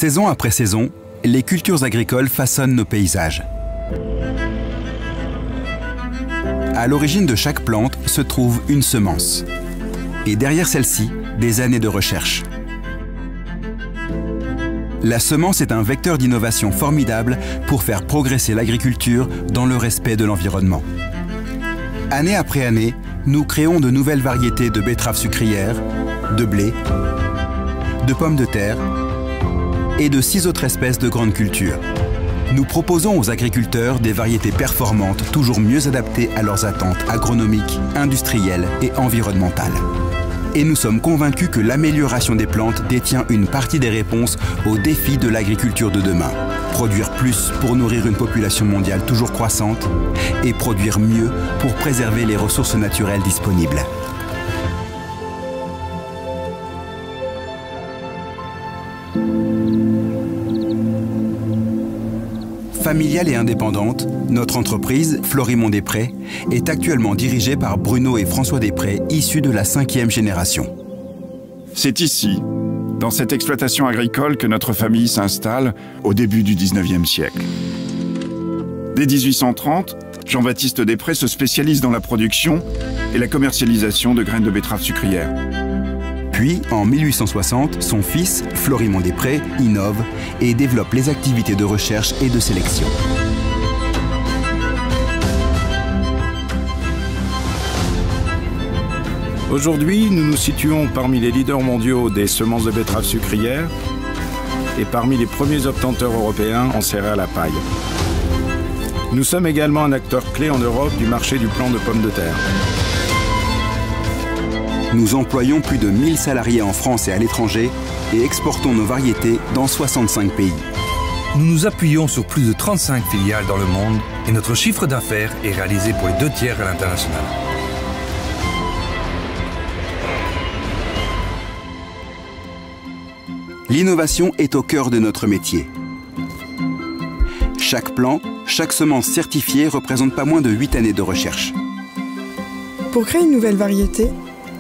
Saison après saison, les cultures agricoles façonnent nos paysages. À l'origine de chaque plante se trouve une semence. Et derrière celle-ci, des années de recherche. La semence est un vecteur d'innovation formidable pour faire progresser l'agriculture dans le respect de l'environnement. Année après année, nous créons de nouvelles variétés de betteraves sucrières, de blé, de pommes de terre et de 6 autres espèces de grandes cultures. Nous proposons aux agriculteurs des variétés performantes toujours mieux adaptées à leurs attentes agronomiques, industrielles et environnementales. Et nous sommes convaincus que l'amélioration des plantes détient une partie des réponses aux défis de l'agriculture de demain. Produire plus pour nourrir une population mondiale toujours croissante et produire mieux pour préserver les ressources naturelles disponibles. Familiale et indépendante, notre entreprise, Florimond-Després, est actuellement dirigée par Bruno et François Després, issus de la 5e génération. C'est ici, dans cette exploitation agricole, que notre famille s'installe au début du 19e siècle. Dès 1830, Jean-Baptiste Després se spécialise dans la production et la commercialisation de graines de betterave sucrière. Puis, en 1860, son fils, Florimond-Després, innove et développe les activités de recherche et de sélection. Aujourd'hui, nous nous situons parmi les leaders mondiaux des semences de betterave sucrière et parmi les premiers obtenteurs européens en céréales à paille. Nous sommes également un acteur clé en Europe du marché du plant de pommes de terre. Nous employons plus de 1000 salariés en France et à l'étranger et exportons nos variétés dans 65 pays. Nous nous appuyons sur plus de 35 filiales dans le monde et notre chiffre d'affaires est réalisé pour les 2/3 à l'international. L'innovation est au cœur de notre métier. Chaque plant, chaque semence certifiée représente pas moins de 8 années de recherche. Pour créer une nouvelle variété,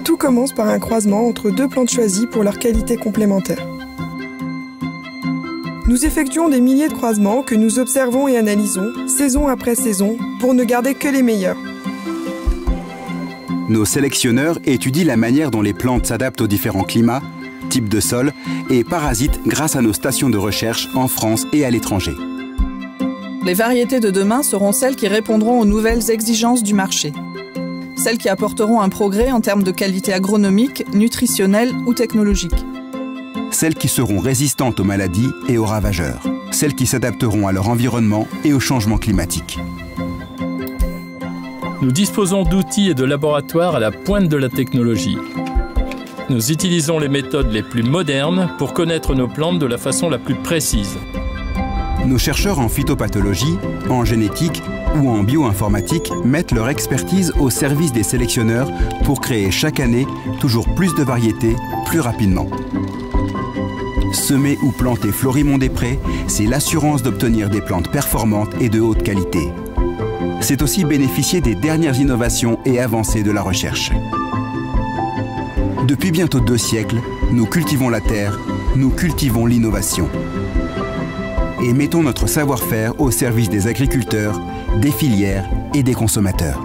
tout commence par un croisement entre 2 plantes choisies pour leur qualité complémentaire. Nous effectuons des milliers de croisements que nous observons et analysons, saison après saison, pour ne garder que les meilleurs. Nos sélectionneurs étudient la manière dont les plantes s'adaptent aux différents climats, types de sol et parasites grâce à nos stations de recherche en France et à l'étranger. Les variétés de demain seront celles qui répondront aux nouvelles exigences du marché. Celles qui apporteront un progrès en termes de qualité agronomique, nutritionnelle ou technologique. Celles qui seront résistantes aux maladies et aux ravageurs. Celles qui s'adapteront à leur environnement et au changement climatique. Nous disposons d'outils et de laboratoires à la pointe de la technologie. Nous utilisons les méthodes les plus modernes pour connaître nos plantes de la façon la plus précise. Nos chercheurs en phytopathologie, en génétique ou en bioinformatique mettent leur expertise au service des sélectionneurs pour créer chaque année toujours plus de variétés, plus rapidement. Semer ou planter Florimond-Després, c'est l'assurance d'obtenir des plantes performantes et de haute qualité. C'est aussi bénéficier des dernières innovations et avancées de la recherche. Depuis bientôt 2 siècles, nous cultivons la terre, nous cultivons l'innovation. Et mettons notre savoir-faire au service des agriculteurs, des filières et des consommateurs.